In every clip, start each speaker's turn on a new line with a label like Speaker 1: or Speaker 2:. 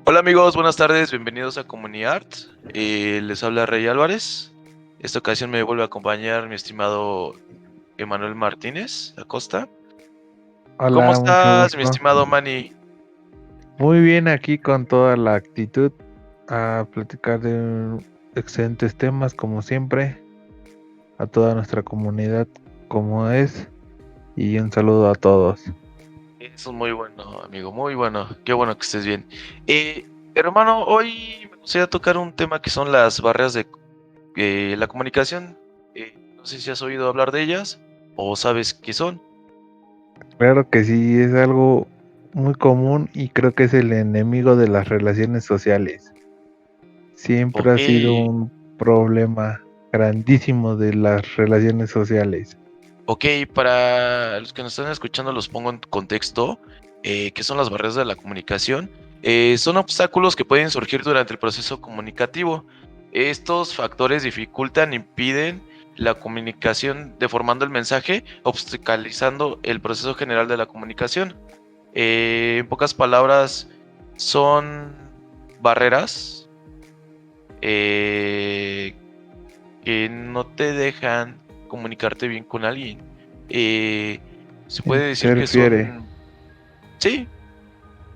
Speaker 1: Hola amigos, buenas tardes, bienvenidos a Comunidad. Les habla Rey Álvarez. Esta ocasión me vuelve a acompañar mi estimado Emanuel Martínez Acosta. ¿Cómo
Speaker 2: Hola, mucho
Speaker 1: estás, mi
Speaker 2: gusto.
Speaker 1: estimado Manny?
Speaker 2: Muy bien, aquí con toda la actitud a platicar de excelentes temas, como siempre, a toda nuestra comunidad, como es, y un saludo a todos.
Speaker 1: Eso es muy bueno, amigo, muy bueno. Qué bueno que estés bien. Hermano, hoy me gustaría tocar un tema que son las barreras de la comunicación. No sé si has oído hablar de ellas o sabes qué son.
Speaker 2: Claro que sí, es algo muy común y creo que es el enemigo de las relaciones sociales. Siempre
Speaker 1: Ok,
Speaker 2: ha sido un problema grandísimo de las relaciones sociales.
Speaker 1: Ok, para los que nos están escuchando los pongo en contexto. ¿Qué son las barreras de la comunicación? Son obstáculos que pueden surgir durante el proceso comunicativo. Estos factores dificultan, impiden la comunicación deformando el mensaje, obstaculizando el proceso general de la comunicación. En pocas palabras, son barreras eh, que no te dejan comunicarte bien con alguien. Eh, Se puede decir que
Speaker 2: Interfiere
Speaker 1: son, sí,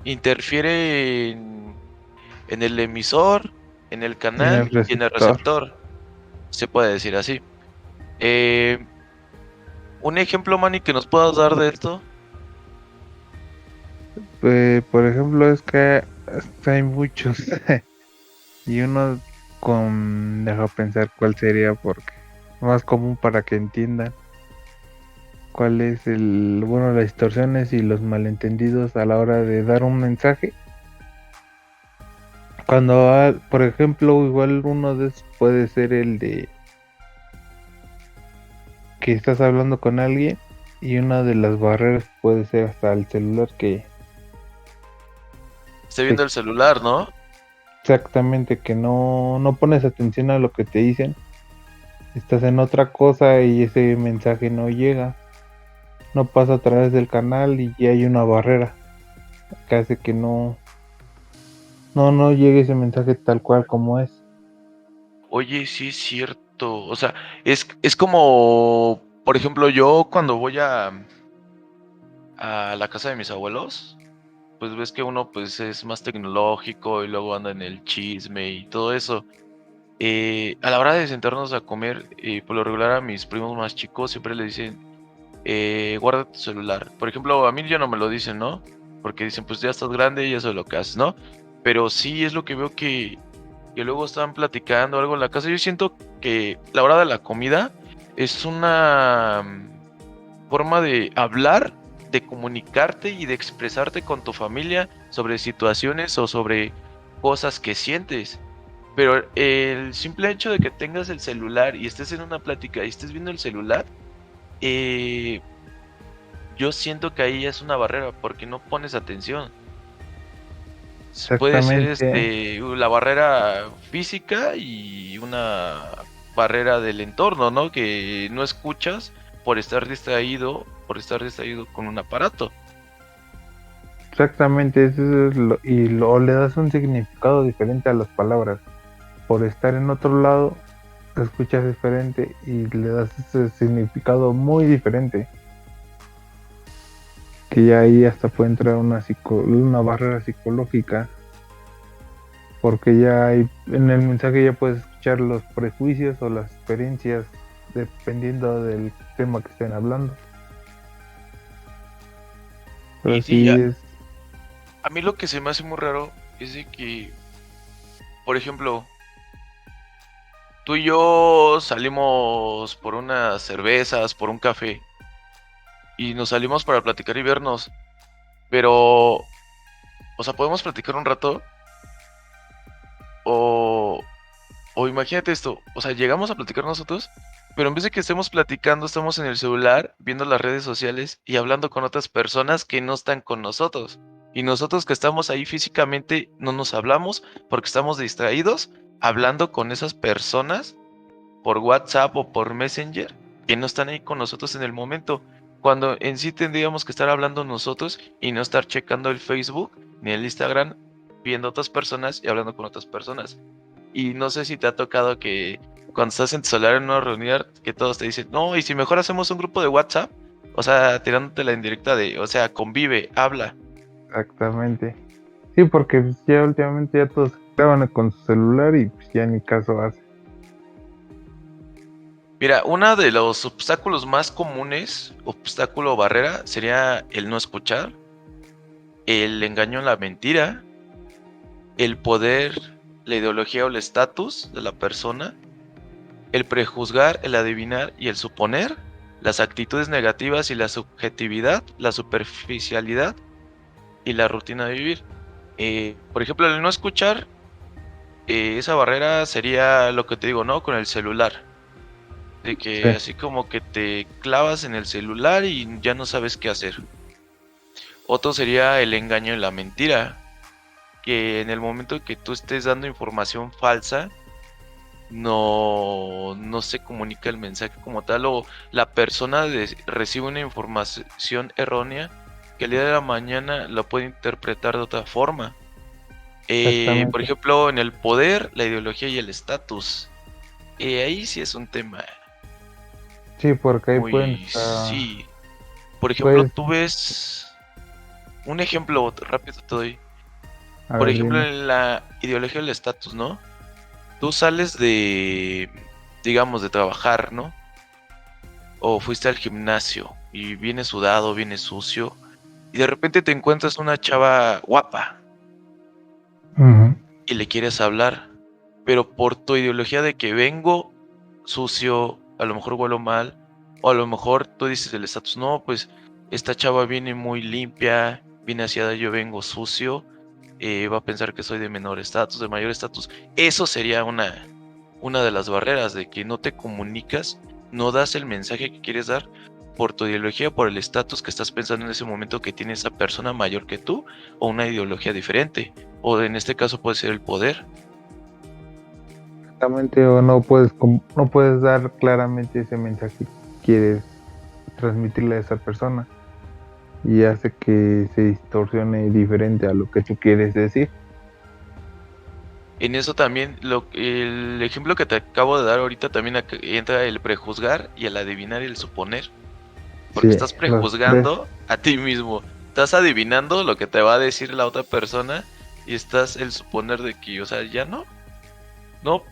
Speaker 1: interfiere en el emisor, en el
Speaker 2: en el
Speaker 1: canal y en el
Speaker 2: receptor.
Speaker 1: receptor, se puede decir así. Eh, un ejemplo, Manny, que nos puedas dar de esto.
Speaker 2: Por ejemplo, es que hay muchos y uno deja pensar cuál sería porque más común para que entiendan cuál es las distorsiones y los malentendidos a la hora de dar un mensaje. Cuando, por ejemplo, igual uno de esos puede ser el de que estás hablando con alguien y una de las barreras puede ser hasta el celular
Speaker 1: Estoy
Speaker 2: te-
Speaker 1: viendo el celular, ¿no?
Speaker 2: exactamente que no pones atención a lo que te dicen. Estás en otra cosa y ese mensaje no llega, no pasa a través del canal y ya hay una barrera que hace que no llegue ese mensaje tal cual como es.
Speaker 1: Oye, sí es cierto. O sea, es como, por ejemplo, yo cuando voy a la casa de mis abuelos. Pues ves que uno pues es más tecnológico y luego anda en el chisme y todo eso. A la hora de sentarnos a comer, por lo regular a mis primos más chicos siempre le dicen, guarda tu celular. Por ejemplo, a mí ya no me lo dicen, ¿no? Porque dicen, pues ya estás grande y eso es lo que haces, ¿no? Pero sí es lo que veo que luego están platicando algo en la casa. Yo siento que la hora de la comida es una forma de hablar, de comunicarte y de expresarte con tu familia sobre situaciones o sobre cosas que sientes. Pero el simple hecho de que tengas el celular y estés en una plática y estés viendo el celular, eh, yo siento que ahí es una barrera porque no pones atención. Puede ser
Speaker 2: Exactamente,
Speaker 1: la barrera física y una barrera del entorno, ¿no? Que no escuchas por estar distraído con un aparato.
Speaker 2: exactamente, eso es le das un significado diferente a las palabras. Por estar en otro lado, te escuchas diferente y le das ese significado muy diferente. Que ya ahí hasta puede entrar una barrera psicológica, porque ya hay, en el mensaje ya puedes escuchar los prejuicios o las experiencias dependiendo del tema que estén hablando.
Speaker 1: Y
Speaker 2: Pero
Speaker 1: sí,
Speaker 2: sí es,
Speaker 1: a mí lo que se me hace muy raro es de que, por ejemplo, tú y yo salimos por unas cervezas, por un café, y nos salimos para platicar y vernos, pero, o sea, podemos platicar un rato, o, o imagínate esto, o sea, llegamos a platicar nosotros, pero en vez de que estemos platicando, estamos en el celular, viendo las redes sociales y hablando con otras personas que no están con nosotros. Y nosotros que estamos ahí físicamente no nos hablamos porque estamos distraídos hablando con esas personas por WhatsApp o por Messenger que no están ahí con nosotros en el momento, cuando en sí tendríamos que estar hablando nosotros y no estar checando el Facebook ni el Instagram viendo a otras personas y hablando con otras personas. Y no sé si te ha tocado que cuando estás en tu celular en una reunión, que todos te dicen, no, y si mejor hacemos un grupo de WhatsApp, o sea, tirándote la indirecta de, o sea, convive, habla.
Speaker 2: Exactamente. Sí, porque pues, ya últimamente ya todos estaban con su celular y pues ya ni caso hace.
Speaker 1: Mira, uno de los obstáculos más comunes, obstáculo o barrera, sería el no escuchar, el engaño, la mentira, el poder, la ideología o el estatus de la persona, el prejuzgar, el adivinar y el suponer, las actitudes negativas y la subjetividad, la superficialidad y la rutina de vivir. Por ejemplo, el no escuchar, esa barrera sería lo que te digo, ¿no? Con el celular. De
Speaker 2: Sí,
Speaker 1: que así como que te clavas en el celular y ya no sabes qué hacer. Otro sería el engaño y la mentira, que en el momento que tú estés dando información falsa, no se comunica el mensaje como tal o la persona recibe una información errónea que el día de la mañana la puede interpretar de otra forma. Por
Speaker 2: exactamente.
Speaker 1: ejemplo, en el poder, la ideología y el estatus. Ahí sí es un tema
Speaker 2: Sí, porque ahí pueden
Speaker 1: muy...
Speaker 2: estar,
Speaker 1: Sí. Por ejemplo,
Speaker 2: pues,
Speaker 1: tú ves un ejemplo rápido te doy.
Speaker 2: a
Speaker 1: Por
Speaker 2: ver,
Speaker 1: ejemplo,
Speaker 2: dime.
Speaker 1: en la ideología del estatus, ¿no? Tú sales de, digamos, de trabajar, ¿no? O fuiste al gimnasio y vienes sudado, vienes sucio, y de repente te encuentras una chava guapa
Speaker 2: Ujú.
Speaker 1: y le quieres hablar, pero por tu ideología de que vengo sucio, a lo mejor huelo mal, o a lo mejor tú dices el estatus, no, pues esta chava viene muy limpia, viene aseada, yo vengo sucio, va a pensar que soy de menor estatus, de mayor estatus. Eso sería una de las barreras de que no te comunicas, no das el mensaje que quieres dar por tu ideología, por el estatus que estás pensando en ese momento que tiene esa persona mayor que tú o una ideología diferente. O en este caso puede ser el poder.
Speaker 2: Exactamente, o no puedes, no puedes dar claramente ese mensaje que quieres transmitirle a esa persona y hace que se distorsione diferente a lo que tú quieres decir.
Speaker 1: En eso también, el ejemplo que te acabo de dar ahorita también entra el prejuzgar y el adivinar y el suponer. Porque
Speaker 2: Sí,
Speaker 1: estás
Speaker 2: los tres.
Speaker 1: prejuzgando a ti mismo. Estás adivinando lo que te va a decir la otra persona y estás el suponer de que, o sea, ya no,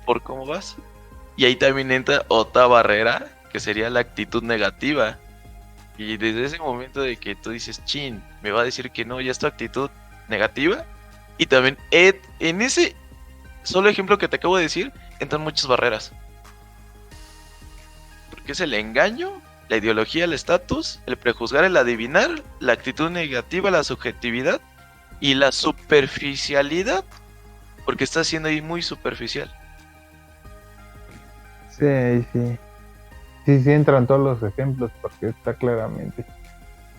Speaker 1: por cómo vas. Y ahí también entra otra barrera que sería la actitud negativa. Y desde ese momento de que tú dices, chin, me va a decir que no, ya es tu actitud negativa. Y también en ese solo ejemplo que te acabo de decir, entran muchas barreras. Porque es el engaño, la ideología, el estatus, el prejuzgar, el adivinar, la actitud negativa, la subjetividad y la superficialidad. Porque está siendo ahí muy superficial.
Speaker 2: Sí, sí. Sí, sí entran todos los ejemplos porque está claramente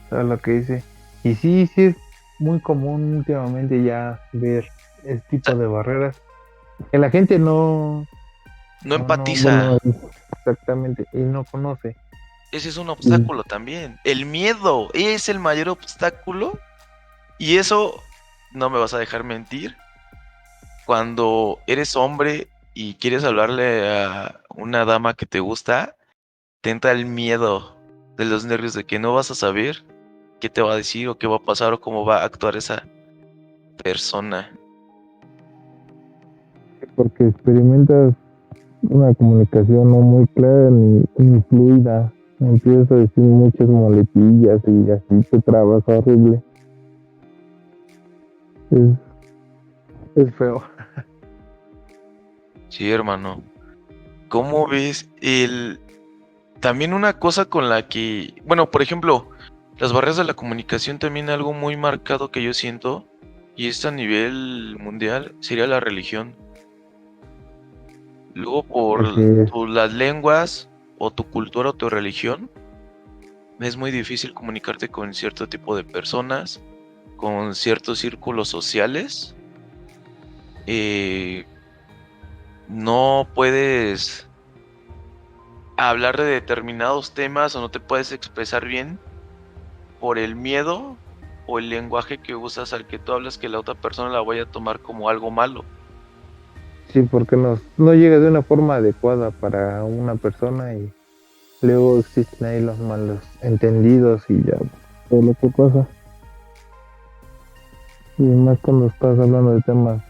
Speaker 2: todo lo que dice. Y sí, sí es muy común últimamente ya ver este
Speaker 1: O sea,
Speaker 2: tipo de barreras que la gente no,
Speaker 1: no
Speaker 2: no, bueno,
Speaker 1: empatiza.
Speaker 2: exactamente, y no conoce.
Speaker 1: Ese es un
Speaker 2: Y
Speaker 1: obstáculo también. El miedo es el mayor obstáculo. Y eso, no me vas a dejar mentir, cuando eres hombre y quieres hablarle a una dama que te gusta, te entra el miedo de los nervios de que no vas a saber qué te va a decir o qué va a pasar o cómo va a actuar esa persona.
Speaker 2: porque experimentas una comunicación no muy clara ni fluida. Empiezas a decir muchas muletillas y así te trabas horrible. Es, es feo.
Speaker 1: Sí, hermano. ¿Cómo ves el... También una cosa con la que, bueno, por ejemplo, las barreras de la comunicación también algo muy marcado que yo siento, y esto a nivel mundial, sería la religión. Luego
Speaker 2: Así
Speaker 1: por
Speaker 2: es.
Speaker 1: las lenguas o tu cultura o tu religión, es muy difícil comunicarte con cierto tipo de personas, con ciertos círculos sociales. Eh, no puedes hablar de determinados temas o no te puedes expresar bien por el miedo o el lenguaje que usas al que tú hablas que la otra persona la vaya a tomar como algo malo.
Speaker 2: Sí, porque no llega de una forma adecuada para una persona y luego existen ahí los malos entendidos y ya todo lo que pasa. Y más cuando estás hablando de temas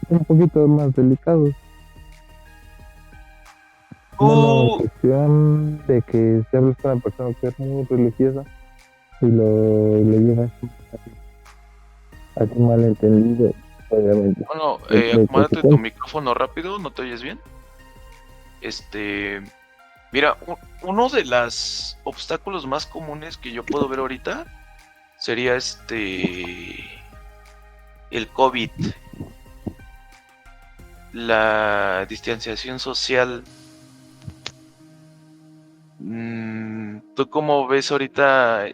Speaker 2: un poquito más delicados. Bueno, en
Speaker 1: Tú,
Speaker 2: cuestión de que si hablas con una persona que es muy religiosa y le llegas así mal entendido, obviamente.
Speaker 1: bueno,
Speaker 2: Siempre hay
Speaker 1: acomódate tu
Speaker 2: consecuencias.
Speaker 1: micrófono rápido, ¿no te oyes bien? Mira, uno de los obstáculos más comunes que yo puedo ver ahorita sería el COVID, la distanciación social. ¿Tú cómo ves ahorita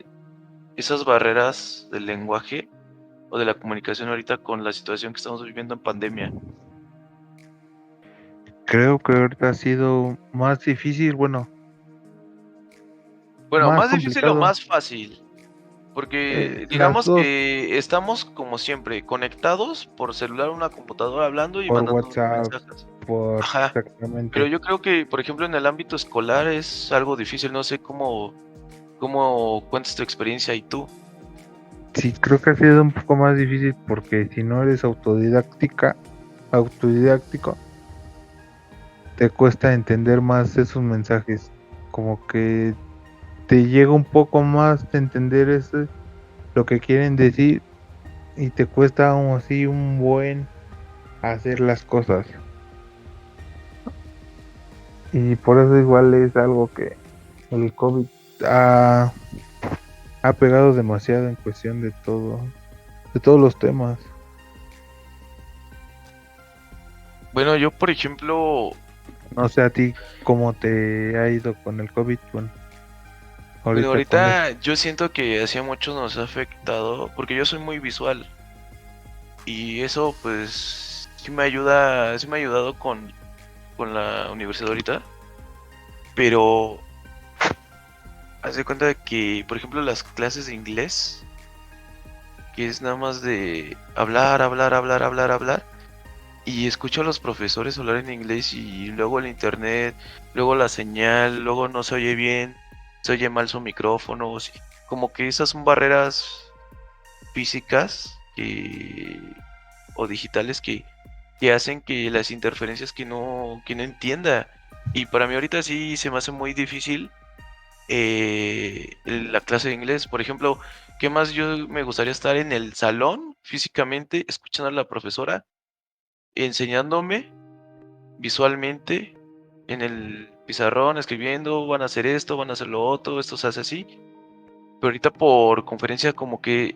Speaker 1: esas barreras del lenguaje o de la comunicación ahorita con la situación que estamos viviendo en pandemia?
Speaker 2: Creo que ahorita ha sido más difícil, bueno,
Speaker 1: Bueno,
Speaker 2: más
Speaker 1: más difícil o
Speaker 2: complicado.
Speaker 1: más fácil, porque
Speaker 2: Las
Speaker 1: digamos
Speaker 2: dos,
Speaker 1: que estamos como siempre conectados por celular o una computadora hablando y
Speaker 2: por
Speaker 1: mandando
Speaker 2: WhatsApp,
Speaker 1: mensajes.
Speaker 2: por
Speaker 1: Ajá. Pero
Speaker 2: exactamente.
Speaker 1: yo creo que, por ejemplo, en el ámbito escolar es algo difícil. No sé cómo cuentas tu experiencia y tú.
Speaker 2: Sí, creo que ha sido un poco más difícil porque si no eres autodidáctico, te cuesta entender más esos mensajes. Como que te llega un poco más de entender lo que quieren decir y te cuesta aún así un buen hacer las cosas. Y por eso igual es algo que el COVID ha, ha pegado demasiado en cuestión de todos los temas.
Speaker 1: Bueno, yo, por ejemplo,
Speaker 2: No sé a ti cómo te ha ido con el COVID, bueno,
Speaker 1: bueno,
Speaker 2: ahorita con esto.
Speaker 1: ahorita yo siento que así a muchos nos ha afectado, porque yo soy muy visual y eso, pues, sí me ha ayudado con la universidad ahorita, pero haz de cuenta de que, por ejemplo, las clases de inglés, que es nada más de hablar, hablar, hablar, hablar, hablar. Y escucho a los profesores hablar en inglés y luego el internet, luego la señal, luego no se oye bien, se oye mal su micrófono, como que esas son barreras físicas o digitales que hacen que las interferencias que no entienda. Y para mí ahorita sí se me hace muy difícil la clase de inglés. Por ejemplo, ¿qué más yo me gustaría estar en el salón físicamente escuchando a la profesora enseñándome visualmente en el pizarrón, escribiendo, van a hacer esto, van a hacer lo otro, esto se hace así? Pero ahorita por conferencia como que,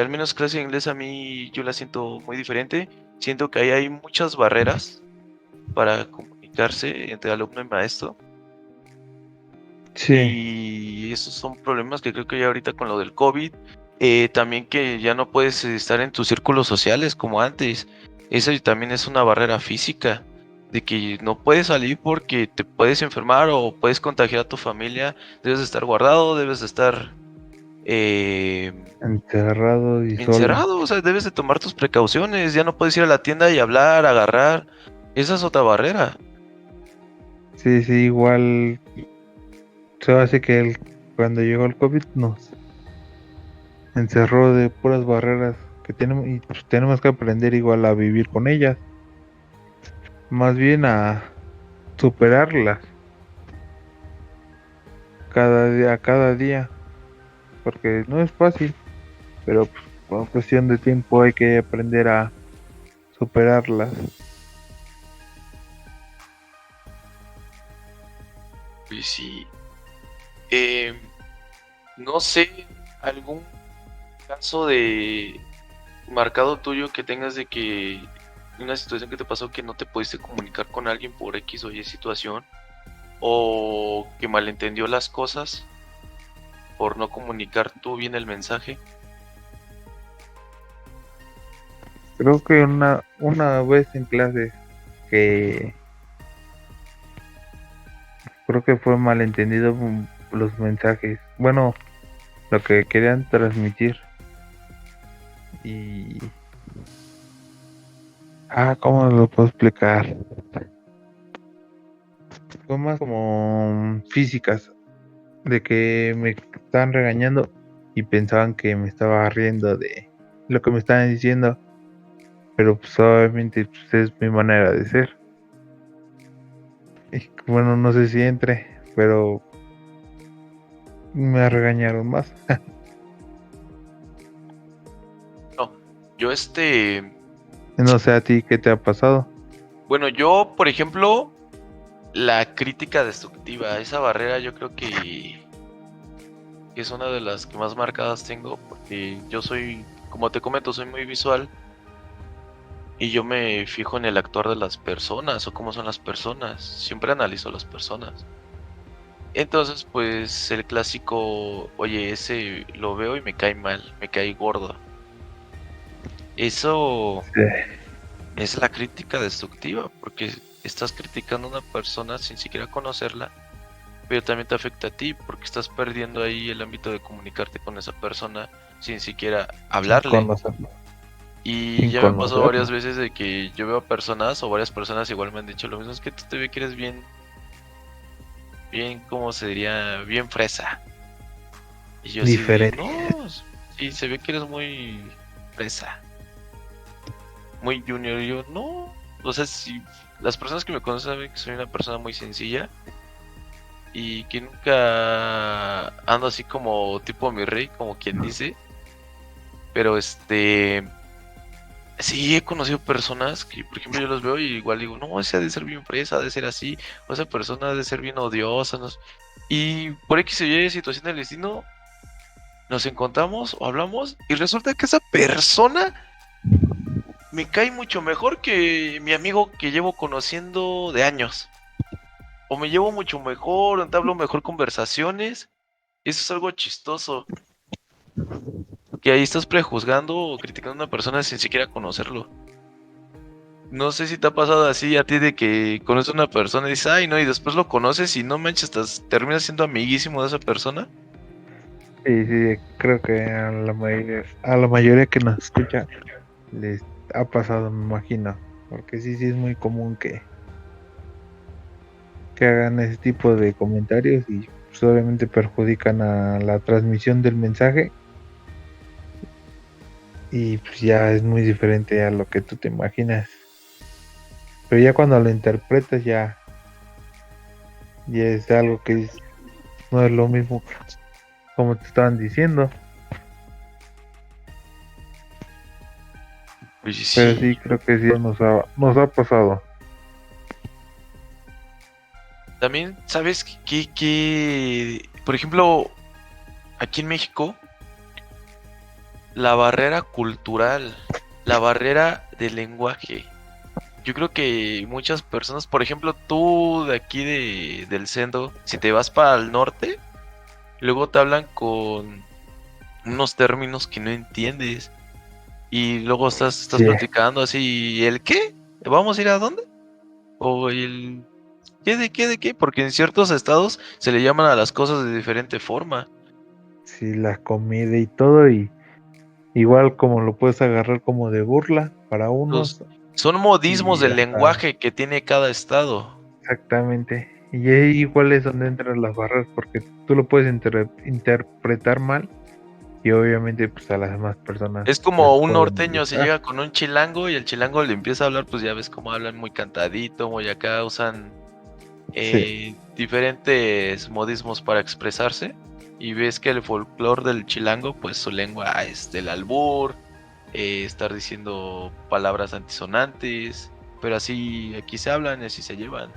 Speaker 1: al menos clase de inglés a mí yo la siento muy diferente. Siento que ahí hay muchas barreras para comunicarse entre alumno y maestro.
Speaker 2: Sí,
Speaker 1: Y esos son problemas que creo que ya ahorita con lo del COVID, también que ya no puedes estar en tus círculos sociales como antes. Eso también es una barrera física, de que no puedes salir porque te puedes enfermar o puedes contagiar a tu familia. Debes de estar guardado, debes de estar eh,
Speaker 2: encerrado y solo.
Speaker 1: encerrado, o sea, debes de tomar tus precauciones. Ya no puedes ir a la tienda y hablar, agarrar. Esa es otra barrera.
Speaker 2: Sí, sí, igual se hace que cuando llegó el COVID nos encerró de puras barreras que tenemos y pues, tenemos que aprender igual a vivir con ellas, más bien a superarlas cada día, porque no es fácil, pero pues, con cuestión de tiempo hay que aprender a superarlas.
Speaker 1: Pues sí. Eh, no sé, algún caso de marcado tuyo que tengas de que una situación que te pasó que no te pudiste comunicar con alguien por X o Y situación o que malentendió las cosas por no comunicar tú bien el mensaje.
Speaker 2: Creo que una vez en clase que creo que fue malentendido los mensajes. Bueno, lo que querían transmitir. Y... ¿cómo lo puedo explicar? Fue más como físicas, de que me estaban regañando y pensaban que me estaba riendo de lo que me estaban diciendo, pero pues obviamente pues, es mi manera de ser. Y bueno, no sé si entre, pero me regañaron más.
Speaker 1: No, yo
Speaker 2: No sé a ti qué te ha pasado.
Speaker 1: bueno, yo, por ejemplo, la crítica destructiva, esa barrera yo creo que es una de las que más marcadas tengo, porque yo soy, como te comento, soy muy visual y yo me fijo en el actuar de las personas o cómo son las personas, siempre analizo a las personas. Entonces, pues el clásico, oye, ese lo veo y me cae mal, me cae gordo. Eso
Speaker 2: Sí,
Speaker 1: es la crítica destructiva, porque estás criticando a una persona sin siquiera conocerla, pero también te afecta a ti, porque estás perdiendo ahí el ámbito de comunicarte con esa persona sin siquiera
Speaker 2: sin
Speaker 1: hablarle.
Speaker 2: conocerlo.
Speaker 1: Y
Speaker 2: Sin
Speaker 1: ya me pasó varias
Speaker 2: conocerlo.
Speaker 1: veces de que yo veo a personas o varias personas igual me han dicho lo mismo, es que tú te ves que eres bien, bien, ¿cómo se diría? Bien fresa. Y yo así de,
Speaker 2: Diferente.
Speaker 1: no, sí, se ve que eres muy fresa, muy junior. Y yo, no, o sea, si las personas que me conocen saben que soy una persona muy sencilla y que nunca ando así como tipo mi rey, como quien dice, pero sí he conocido personas que, por ejemplo, yo los veo y igual digo, no, ese ha de ser bien fresa, ha de ser así, o esa persona ha de ser bien odiosa, no sé. Y por X o Y situación del destino, nos encontramos o hablamos y resulta que esa persona me cae mucho mejor que mi amigo que llevo conociendo de años. O me llevo mucho mejor, entablo mejor conversaciones. Eso es algo chistoso. Que ahí estás prejuzgando o criticando a una persona sin siquiera conocerlo. No sé si te ha pasado así a ti de que conoces a una persona y dices, ay, no, y después lo conoces y no manches, terminas siendo amiguísimo de esa persona.
Speaker 2: Sí, sí, creo que a la mayoría que nos escucha les ha pasado, me imagino. Porque sí, sí es muy común que hagan ese tipo de comentarios y pues, obviamente perjudican a la transmisión del mensaje y pues ya es muy diferente a lo que tú te imaginas. Pero ya cuando lo interpretas ya es algo que no es lo mismo como te estaban diciendo.
Speaker 1: Pues
Speaker 2: Pero
Speaker 1: sí.
Speaker 2: sí, creo que sí nos ha pasado.
Speaker 1: También, ¿sabes por ejemplo, aquí en México, la barrera cultural, la barrera del lenguaje? Yo creo que muchas personas, por ejemplo, tú de aquí del centro, si te vas para el norte, luego te hablan con unos términos que no entiendes. Y luego estás
Speaker 2: Sí,
Speaker 1: platicando así, ¿el qué? ¿Vamos a ir a dónde? O el ¿qué de qué de qué? Porque en ciertos estados se le llaman a las cosas de diferente forma.
Speaker 2: sí, la comida y todo, y igual como lo puedes agarrar como de burla para
Speaker 1: Los,
Speaker 2: unos,
Speaker 1: son modismos
Speaker 2: y
Speaker 1: del
Speaker 2: hasta
Speaker 1: lenguaje que tiene cada estado.
Speaker 2: exactamente. Y ahí igual es donde entran las barreras, porque tú lo puedes interpretar mal, y obviamente pues a las demás personas
Speaker 1: Es
Speaker 2: les
Speaker 1: como un
Speaker 2: puede
Speaker 1: norteño se
Speaker 2: molestar.
Speaker 1: llega con un chilango y el chilango le empieza a hablar, pues ya ves cómo hablan muy cantadito, muy acá, usan
Speaker 2: Sí,
Speaker 1: diferentes modismos para expresarse. Y ves que el folclore del chilango, pues su lengua es del albur, estar diciendo palabras antisonantes, pero así aquí se hablan y así se llevan.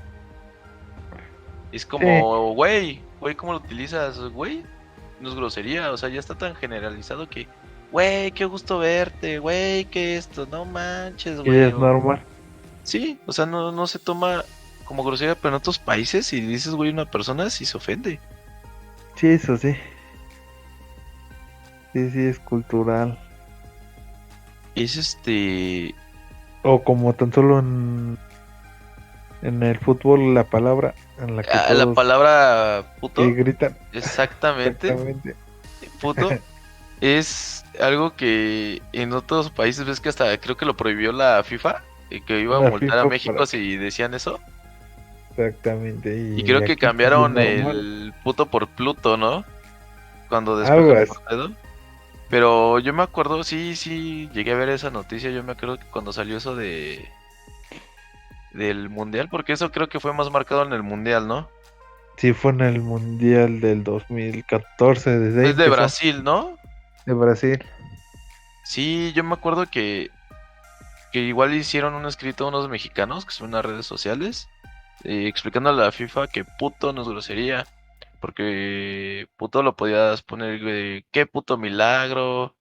Speaker 1: Es
Speaker 2: sí,
Speaker 1: como, güey, ¿cómo lo utilizas? Güey, no es grosería, o sea, ya está tan generalizado que, güey, qué gusto verte, güey, qué esto, no manches,
Speaker 2: y
Speaker 1: güey.
Speaker 2: es normal.
Speaker 1: Sí, o sea, no se toma como grosería, pero en otros países, si dices, güey, a una persona, sí se ofende.
Speaker 2: Sí, eso sí, sí, sí es cultural.
Speaker 1: Es
Speaker 2: O como tan solo en el fútbol la palabra en la que
Speaker 1: la
Speaker 2: todos
Speaker 1: palabra
Speaker 2: que
Speaker 1: puto,
Speaker 2: gritan.
Speaker 1: exactamente.
Speaker 2: Exactamente.
Speaker 1: puto es algo que en otros países ves que hasta creo que lo prohibió la FIFA y que iba a
Speaker 2: La
Speaker 1: multar a
Speaker 2: FIFA
Speaker 1: México
Speaker 2: para
Speaker 1: si decían eso.
Speaker 2: exactamente,
Speaker 1: Y
Speaker 2: y
Speaker 1: creo que
Speaker 2: aquí pues es
Speaker 1: cambiaron
Speaker 2: normal,
Speaker 1: el puto por Pluto, ¿no? Cuando
Speaker 2: algo
Speaker 1: despejan
Speaker 2: así.
Speaker 1: por dedo. Pero yo me acuerdo, sí, sí, llegué a ver esa noticia. Yo me acuerdo que cuando salió eso del mundial, porque eso creo que fue más marcado en el mundial, ¿no?
Speaker 2: Sí, fue en el Mundial del 2014, desde ahí
Speaker 1: Es de
Speaker 2: empezó,
Speaker 1: Brasil, ¿no?
Speaker 2: de Brasil.
Speaker 1: Sí, yo me acuerdo que igual hicieron un escrito a unos mexicanos que son unas redes sociales explicando a la FIFA que puto no es grosería. Porque puto lo podías poner, qué puto milagro,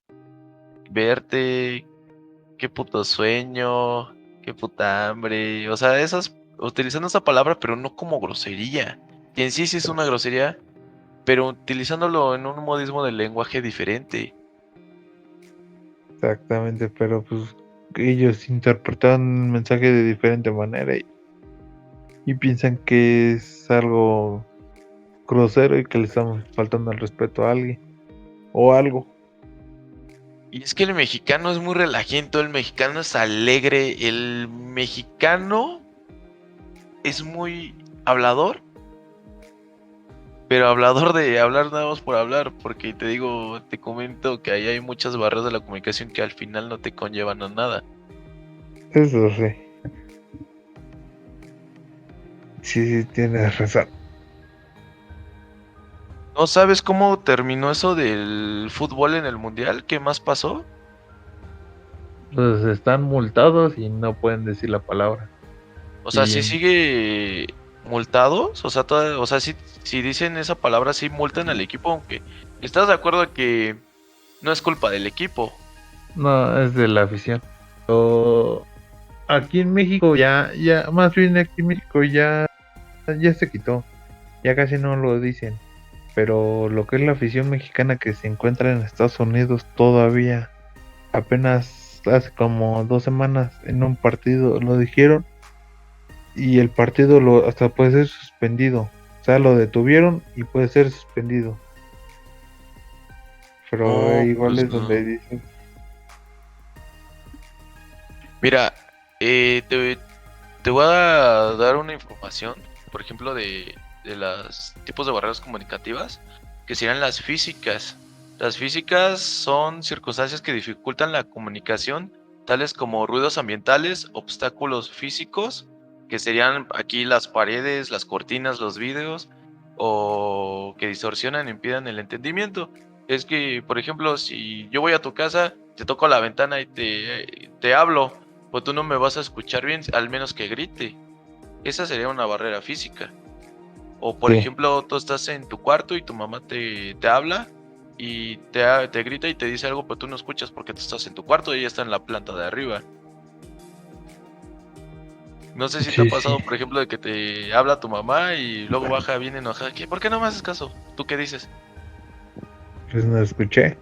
Speaker 1: verte, qué puto sueño, qué puta hambre. O sea, esas, utilizando esa palabra, pero no como grosería. Y en sí sí es una grosería, pero utilizándolo en un modismo del lenguaje diferente.
Speaker 2: Exactamente, pero pues ellos interpretan el mensaje de diferente manera y piensan que es algo grosero y que le estamos faltando al respeto a alguien o algo.
Speaker 1: Y es que el mexicano es muy relajento, el mexicano es alegre, el mexicano es muy hablador. Pero hablador de hablar nada más por hablar, porque te digo, te comento que ahí hay muchas barreras de la comunicación que al final no te conllevan a nada.
Speaker 2: Eso sí, sí, sí, tienes razón.
Speaker 1: ¿No sabes cómo terminó eso del fútbol en el mundial? ¿Qué más pasó?
Speaker 2: Pues están multados y no pueden decir la palabra.
Speaker 1: O sea,
Speaker 2: Y
Speaker 1: si sigue multados, o sea, o sea, si dicen esa palabra, sí multan al equipo, aunque estás de acuerdo que no es culpa del equipo.
Speaker 2: no, es de la afición. O aquí en México más bien aquí en México ya se quitó. Ya casi no lo dicen. Pero lo que es la afición mexicana que se encuentra en Estados Unidos todavía, apenas hace como 2 semanas en un partido lo dijeron y el partido hasta puede ser suspendido. O sea, lo detuvieron y puede ser suspendido. Pero
Speaker 1: No,
Speaker 2: igual
Speaker 1: pues
Speaker 2: es donde
Speaker 1: no.
Speaker 2: dicen,
Speaker 1: Mira, te voy a dar una información, por ejemplo, de los tipos de barreras comunicativas, que serían las físicas. Las físicas son circunstancias que dificultan la comunicación, tales como ruidos ambientales, obstáculos físicos, que serían aquí las paredes, las cortinas, los vidrios, o que distorsionan e impidan el entendimiento. Es que, por ejemplo, si yo voy a tu casa, te toco la ventana y te hablo, pues tú no me vas a escuchar bien, al menos que grite. Esa sería una barrera física. O por
Speaker 2: sí,
Speaker 1: ejemplo, tú estás en tu cuarto y tu mamá te habla y te grita y te dice algo, pero tú no escuchas porque tú estás en tu cuarto y ella está en la planta de arriba. No sé si te ha
Speaker 2: sí, sí,
Speaker 1: pasado, por ejemplo, de que te habla tu mamá y luego baja bien enojada. ¿Qué? ¿Por qué no me haces caso? ¿Tú qué dices?
Speaker 2: pues no escuché.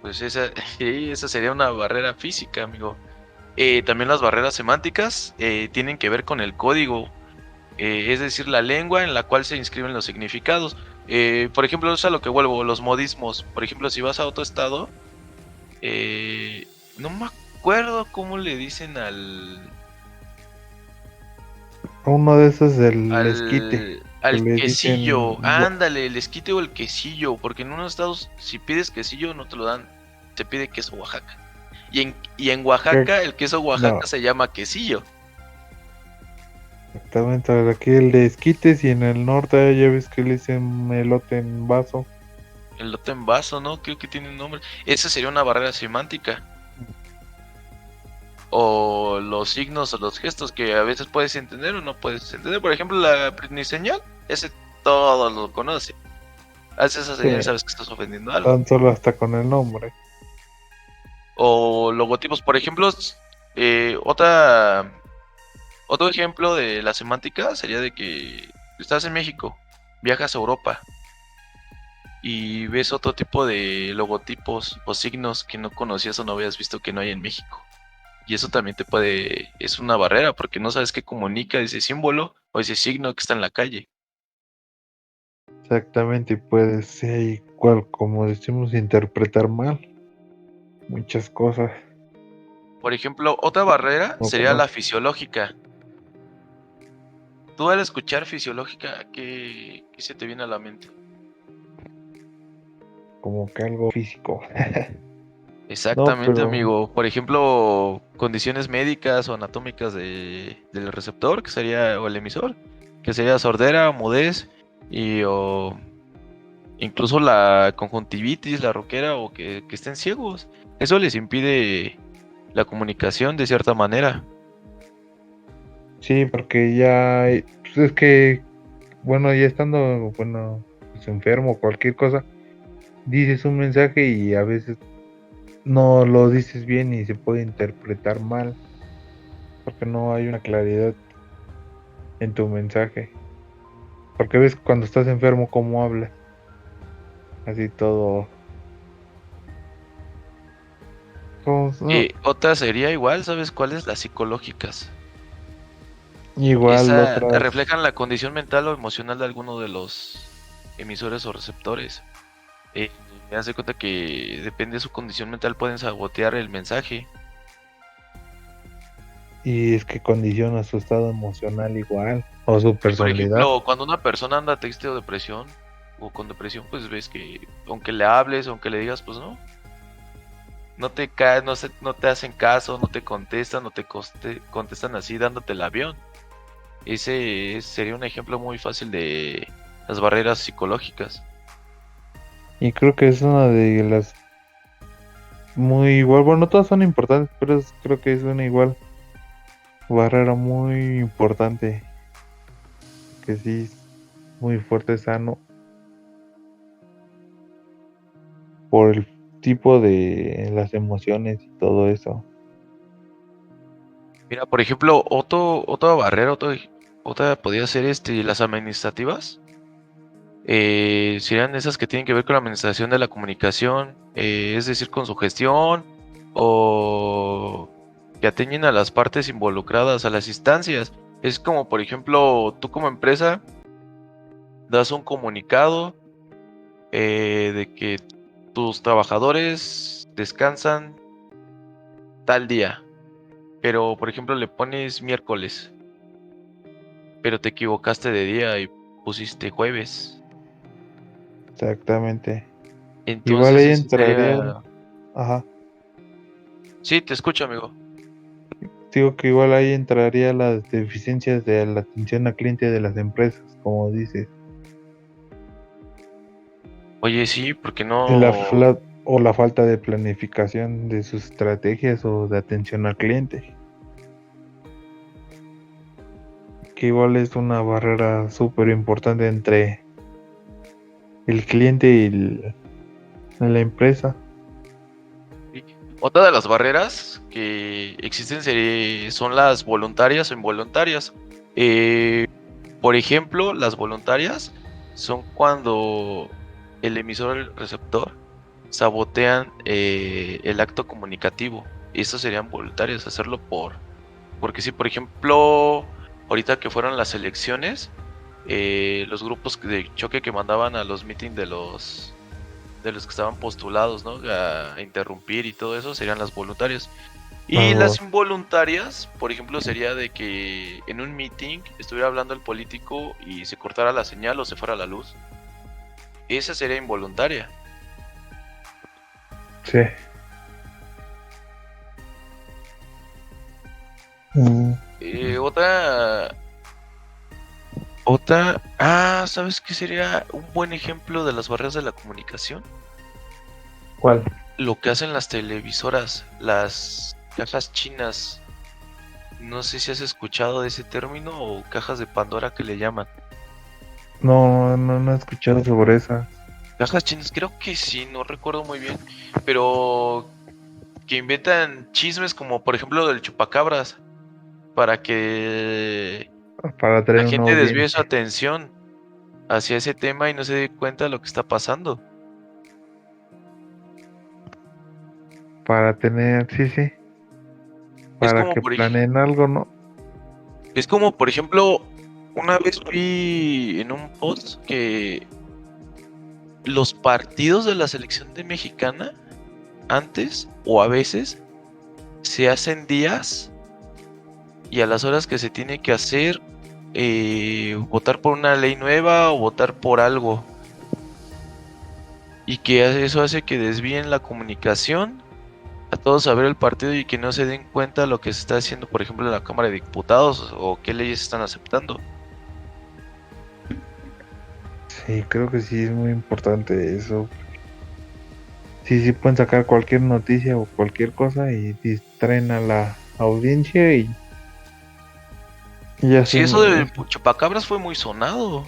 Speaker 1: Pues esa, sí, esa sería una barrera física, amigo. También las barreras semánticas tienen que ver con el código, es decir, la lengua en la cual se inscriben los significados. Por ejemplo, eso es a lo que vuelvo, los modismos. Por ejemplo, si vas a otro estado, no me acuerdo cómo le dicen
Speaker 2: Uno de esos del esquite, que
Speaker 1: al
Speaker 2: le
Speaker 1: quesillo.
Speaker 2: dicen,
Speaker 1: Ándale, el esquite o el quesillo, porque en unos estados, si pides quesillo, no te lo dan, te pide queso Oaxaca. Y en
Speaker 2: que
Speaker 1: Oaxaca, el queso
Speaker 2: no,
Speaker 1: Oaxaca se llama quesillo.
Speaker 2: exactamente, aquí el de esquites y en el norte ya ves que le dicen elote en vaso.
Speaker 1: El lote en vaso, ¿no? Creo que tiene un nombre. Esa sería una barrera semántica. O los signos o los gestos que a veces puedes entender o no puedes entender. Por ejemplo, la señal, ese todo lo conoce. Haces esa
Speaker 2: Sí,
Speaker 1: señal y sabes que estás ofendiendo algo.
Speaker 2: tan solo hasta con el nombre.
Speaker 1: O logotipos, por ejemplo, otro ejemplo de la semántica sería de que estás en México, viajas a Europa y ves otro tipo de logotipos o signos que no conocías o no habías visto que no hay en México. Y eso también es una barrera porque no sabes qué comunica ese símbolo o ese signo que está en la calle.
Speaker 2: Exactamente, y puedes igual, como decimos, interpretar mal muchas cosas.
Speaker 1: Por ejemplo, otra barrera
Speaker 2: No
Speaker 1: sería la
Speaker 2: conoces,
Speaker 1: fisiológica. Tú al escuchar fisiológica, ¿qué se te viene a la mente?
Speaker 2: como que algo físico. No,
Speaker 1: Exactamente,
Speaker 2: pero
Speaker 1: amigo. Por ejemplo, condiciones médicas o anatómicas del receptor, que sería, o el emisor, que sería sordera, mudez, o incluso la conjuntivitis, la roquera, o que estén ciegos. Eso les impide la comunicación de cierta manera.
Speaker 2: sí, porque ya, pues es que, bueno, ya estando, bueno, pues enfermo, cualquier cosa, dices un mensaje y a veces no lo dices bien y se puede interpretar mal, porque no hay una claridad en tu mensaje. Porque ves cuando estás enfermo cómo hablas, así todo. No,
Speaker 1: Otra sería igual, ¿sabes cuáles? Las psicológicas.
Speaker 2: igual
Speaker 1: Esa
Speaker 2: otras.
Speaker 1: reflejan la condición mental o emocional de alguno de los emisores o receptores. Me hace cuenta que depende de su condición mental pueden sabotear el mensaje.
Speaker 2: Y es que condiciona su estado emocional igual, o su
Speaker 1: Y por
Speaker 2: personalidad.
Speaker 1: ejemplo, cuando una persona anda triste o depresión, o con depresión, pues ves que aunque le hables, aunque le digas, pues no te caes, no te hacen caso, no te contestan, no te contestan así dándote el avión. Ese sería un ejemplo muy fácil de las barreras psicológicas.
Speaker 2: Y creo que es una de las muy igual, bueno, todas son importantes, pero creo que es una igual barrera muy importante, que sí es muy fuerte, sano, por el tipo de las emociones y todo eso.
Speaker 1: Mira, por ejemplo, otra barrera, otra podría ser las administrativas. Serían esas que tienen que ver con la administración de la comunicación, es decir, con su gestión o que atañen a las partes involucradas, a las instancias. Es como, por ejemplo, tú como empresa das un comunicado de que tus trabajadores descansan tal día, pero, por ejemplo, le pones miércoles, pero te equivocaste de día y pusiste jueves.
Speaker 2: Exactamente. Igual
Speaker 1: Entonces
Speaker 2: ahí
Speaker 1: ese
Speaker 2: entraría,
Speaker 1: sería...
Speaker 2: ajá,
Speaker 1: Sí, te escucho, amigo.
Speaker 2: digo que igual ahí entraría las deficiencias de la atención al cliente de las empresas, como dices,
Speaker 1: Oye, sí, porque
Speaker 2: y la,
Speaker 1: no...
Speaker 2: fla- o la falta de planificación de sus estrategias o de atención al cliente, que igual es una barrera súper importante entre el cliente y la empresa.
Speaker 1: Sí. Otra de las barreras que existen son las voluntarias o involuntarias. Eh, por ejemplo, las voluntarias son cuando el emisor o el receptor sabotean el acto comunicativo. Y estos serían voluntarios, hacerlo porque si, por ejemplo, ahorita que fueron las elecciones, los grupos de choque que mandaban a los meetings de los que estaban postulados, ¿no? A interrumpir y todo eso serían las voluntarias. Y
Speaker 2: Ah,
Speaker 1: las involuntarias, por ejemplo, sería de que en un meeting estuviera hablando el político y se cortara la señal o se fuera la luz. Esa sería involuntaria.
Speaker 2: sí. Mm,
Speaker 1: ¿Sabes qué sería un buen ejemplo de las barreras de la comunicación?
Speaker 2: ¿Cuál?
Speaker 1: Lo que hacen las televisoras, las cajas chinas. No sé si has escuchado de ese término o cajas de Pandora que le llaman.
Speaker 2: No he escuchado sobre esa.
Speaker 1: Cajas chinas, creo que sí, no recuerdo muy bien, pero que inventan chismes como por ejemplo del chupacabras para que
Speaker 2: Para
Speaker 1: la
Speaker 2: atraer una
Speaker 1: gente desvíe su
Speaker 2: audiencia,
Speaker 1: atención hacia ese tema y no se dé cuenta de lo que está pasando.
Speaker 2: para tener, sí, sí,
Speaker 1: Es
Speaker 2: para
Speaker 1: como
Speaker 2: que
Speaker 1: por ej-
Speaker 2: planeen algo, ¿no?
Speaker 1: es como por ejemplo, una vez vi en un post que los partidos de la selección de mexicana antes o a veces se hacen días y a las horas que se tiene que hacer, votar por una ley nueva o votar por algo. Y que eso hace que desvíen la comunicación a todos a ver el partido y que no se den cuenta de lo que se está haciendo, por ejemplo, en la Cámara de Diputados o qué leyes están aceptando.
Speaker 2: Sí, creo que sí es muy importante eso. Sí, pueden sacar cualquier noticia o cualquier cosa y distraen a la audiencia y
Speaker 1: Sí, eso
Speaker 2: hacen
Speaker 1: del
Speaker 2: eso.
Speaker 1: chupacabras fue muy sonado.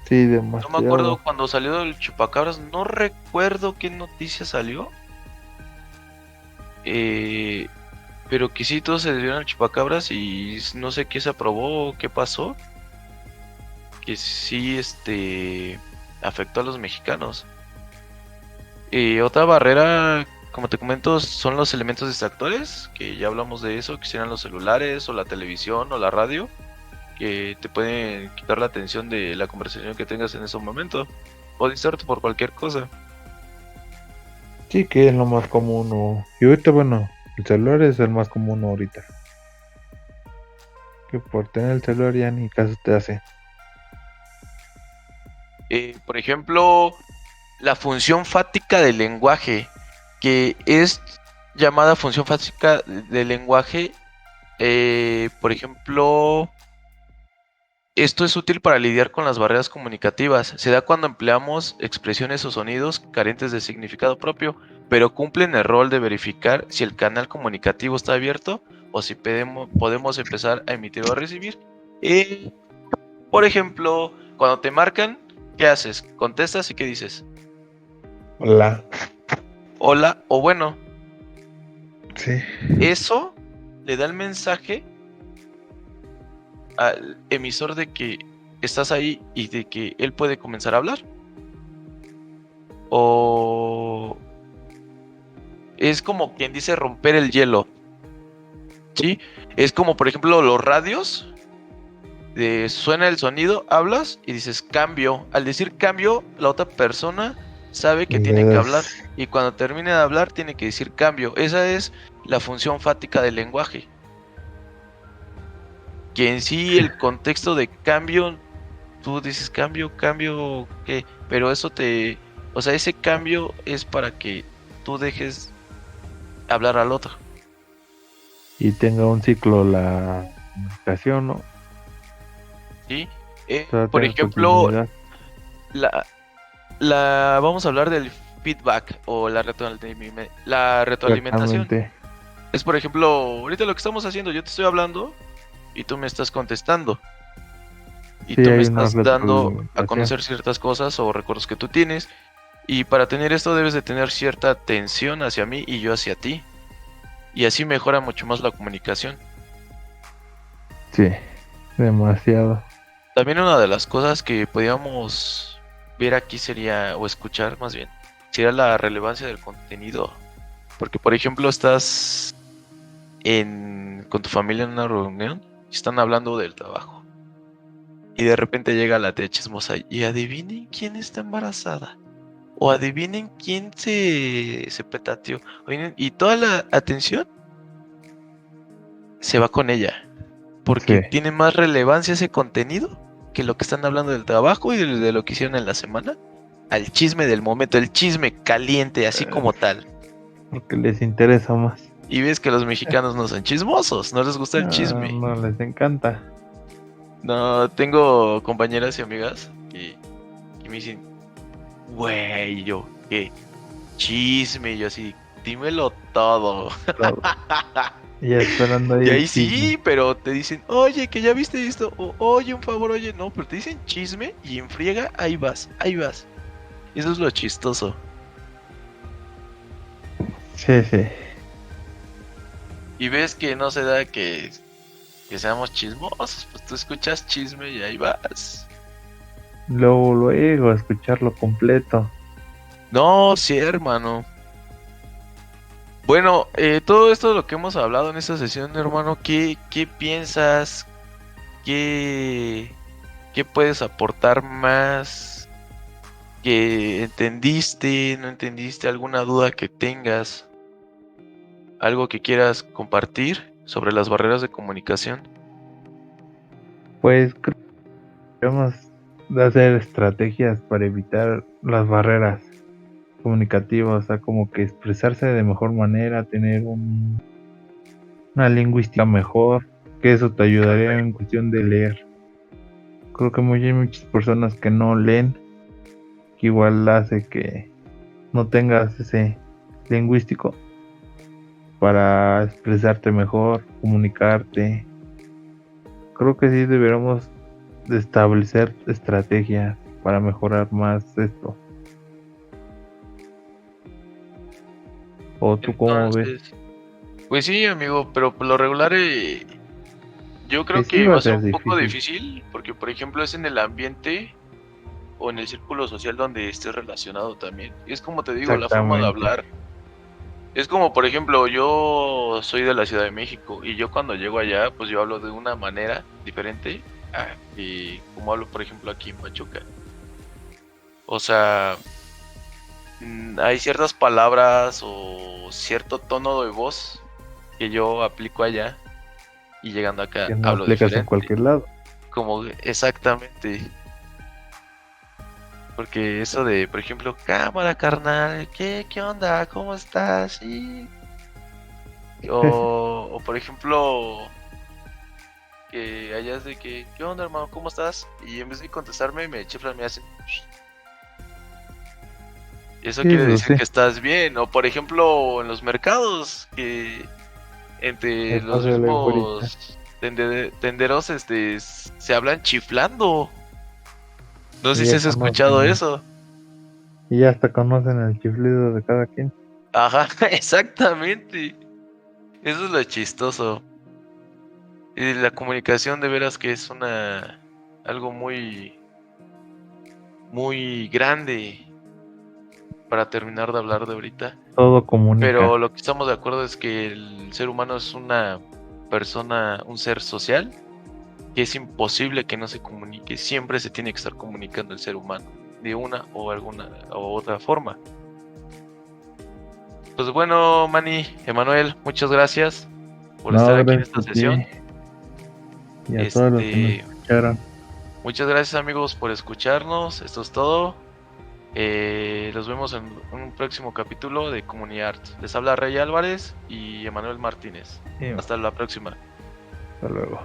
Speaker 2: Sí,
Speaker 1: No me acuerdo
Speaker 2: demasiado.
Speaker 1: cuando salió el chupacabras, no recuerdo qué noticia salió. Eh, pero que sí, todos se desviaron al chupacabras y no sé qué se aprobó o qué pasó. Que sí, afectó a los mexicanos. Y otra barrera, como te comento, son los elementos distractores, que ya hablamos de eso, que serán los celulares o la televisión o la radio, que te pueden quitar la atención de la conversación que tengas en ese momento o distraerte por cualquier cosa.
Speaker 2: Sí, que es lo más común. Y ahorita, bueno, el celular es el más común ahorita. Que por tener el celular ya ni caso te hace.
Speaker 1: Por ejemplo, la función fática del lenguaje, que es llamada función fática del lenguaje, por ejemplo, esto es útil para lidiar con las barreras comunicativas. Se da cuando empleamos expresiones o sonidos carentes de significado propio, pero cumplen el rol de verificar si el canal comunicativo está abierto o si podemos empezar a emitir o a recibir. Eh, por ejemplo, cuando te marcan, ¿qué haces? Contestas y ¿qué dices?
Speaker 2: Hola.
Speaker 1: Hola o bueno.
Speaker 2: Sí.
Speaker 1: Eso le da el mensaje al emisor de que estás ahí y de que él puede comenzar a hablar. O es como quien dice romper el hielo, ¿sí? Es como por ejemplo los radios, suena el sonido, hablas y dices cambio. Al decir cambio, la otra persona sabe que
Speaker 2: Le
Speaker 1: tiene que
Speaker 2: das.
Speaker 1: hablar y cuando termine de hablar tiene que decir cambio. Esa es la función fática del lenguaje. Que en sí el contexto de cambio, tú dices cambio, cambio, ¿qué? Pero o sea, ese cambio es para que tú dejes hablar al otro.
Speaker 2: Y tenga un ciclo la comunicación, ¿no?
Speaker 1: ¿Sí?
Speaker 2: Todo
Speaker 1: Por
Speaker 2: tenga
Speaker 1: ejemplo,
Speaker 2: continuidad.
Speaker 1: la, vamos a hablar del feedback o la retroalimentación.
Speaker 2: Exactamente.
Speaker 1: Es por ejemplo, ahorita lo que estamos haciendo, yo te estoy hablando y tú me estás contestando y
Speaker 2: Sí,
Speaker 1: tú me
Speaker 2: hay una
Speaker 1: estás dando a
Speaker 2: retroalimentación.
Speaker 1: conocer ciertas cosas o recuerdos que tú tienes y para tener esto debes de tener cierta atención hacia mí y yo hacia ti y así mejora mucho más la comunicación.
Speaker 2: Sí, demasiado.
Speaker 1: También una de las cosas que podíamos ver aquí sería, o escuchar más bien, sería la relevancia del contenido. Porque, por ejemplo, estás con tu familia en una reunión y están hablando del trabajo. Y de repente llega la tía chismosa y adivinen quién está embarazada. O adivinen quién se petateó. Y toda la atención se va con ella. Porque
Speaker 2: Sí.
Speaker 1: tiene más relevancia ese contenido que lo que están hablando del trabajo y de lo que hicieron en la semana. Al chisme del momento, el chisme caliente, así como tal.
Speaker 2: Porque les interesa más.
Speaker 1: Y ves que los mexicanos no son chismosos, no les gusta el
Speaker 2: No,
Speaker 1: chisme.
Speaker 2: no les encanta.
Speaker 1: No, tengo compañeras y amigas que me dicen, güey, y yo, ¿qué? Chisme, y yo así, dímelo todo.
Speaker 2: Todo. Y esperando ahí
Speaker 1: Y
Speaker 2: el
Speaker 1: ahí
Speaker 2: chisme.
Speaker 1: sí, pero te dicen, oye, que ya viste esto, o oye, un favor, oye, no, pero te dicen chisme y en friega, ahí vas, ahí vas. Eso es lo chistoso.
Speaker 2: Sí, sí.
Speaker 1: Y ves que no se da que seamos chismosos, pues tú escuchas chisme y ahí vas.
Speaker 2: Luego, escucharlo completo.
Speaker 1: No, sí, hermano. Bueno, todo esto de lo que hemos hablado en esta sesión, hermano, ¿qué piensas? ¿Qué, qué puedes aportar más? que entendiste, no entendiste, alguna duda que tengas, algo que quieras compartir sobre las barreras de comunicación.
Speaker 2: Pues creo que debemos de hacer estrategias para evitar las barreras comunicativas, o sea, como que expresarse de mejor manera, tener una lingüística mejor, que eso te ayudaría en cuestión de leer. Creo que hay muchas personas que no leen, que igual hace que no tengas ese lingüístico para expresarte mejor, comunicarte. Creo que sí deberíamos de establecer estrategias para mejorar más esto. ¿O tú cómo ves?
Speaker 1: Entonces, pues sí, amigo, pero por lo regular yo
Speaker 2: Que
Speaker 1: creo
Speaker 2: sí
Speaker 1: que
Speaker 2: va
Speaker 1: va
Speaker 2: a
Speaker 1: a ser
Speaker 2: ser
Speaker 1: un poco
Speaker 2: difícil.
Speaker 1: difícil porque, por ejemplo, es en el ambiente o en el círculo social donde estés relacionado también. Y es como te digo, la forma de
Speaker 2: Exactamente.
Speaker 1: hablar. Es como, por ejemplo, yo soy de la Ciudad de México y yo cuando llego allá, pues yo hablo de una manera diferente a como hablo, por ejemplo, aquí en Pachuca. O sea, hay ciertas palabras o cierto tono de voz que yo aplico allá y llegando acá
Speaker 2: Que no
Speaker 1: hablo
Speaker 2: aplicas en
Speaker 1: diferente.
Speaker 2: cualquier lado.
Speaker 1: Como exactamente, porque eso de, por ejemplo, cámara carnal, ¿qué onda? ¿Cómo estás? Sí. O por ejemplo, que allá es de que, ¿qué onda, hermano? ¿Cómo estás? Y en vez de contestarme, me chiflan, me hacen. Eso
Speaker 2: Sí,
Speaker 1: quiere
Speaker 2: pues
Speaker 1: decir
Speaker 2: sí.
Speaker 1: que estás bien. O por ejemplo, en los mercados, que entre
Speaker 2: El
Speaker 1: los
Speaker 2: paso de la güerita.
Speaker 1: mismos tenderos se hablan chiflando. No sé
Speaker 2: Y
Speaker 1: si
Speaker 2: ya
Speaker 1: has escuchado
Speaker 2: conocen.
Speaker 1: eso.
Speaker 2: Y ya hasta conocen el chiflido de cada quien.
Speaker 1: Ajá, exactamente. Eso es lo chistoso. Y la comunicación de veras que es algo muy grande para terminar de hablar de ahorita.
Speaker 2: Todo comunica.
Speaker 1: Pero lo que estamos de acuerdo es que el ser humano es una persona, un ser social, que es imposible que no se comunique. Siempre se tiene que estar comunicando el ser humano, de una o alguna o otra forma. Pues bueno, Manny, Emanuel, muchas gracias por estar
Speaker 2: No,
Speaker 1: aquí en
Speaker 2: gracias
Speaker 1: esta
Speaker 2: a ti
Speaker 1: sesión.
Speaker 2: y a todos los que nos
Speaker 1: Este,
Speaker 2: escucharon.
Speaker 1: Muchas gracias amigos por escucharnos. Esto es todo. Los vemos en un próximo capítulo de Comunidad Art. Les habla Rey Álvarez y Emanuel Martínez.
Speaker 2: Y
Speaker 1: Hasta la próxima.
Speaker 2: hasta luego.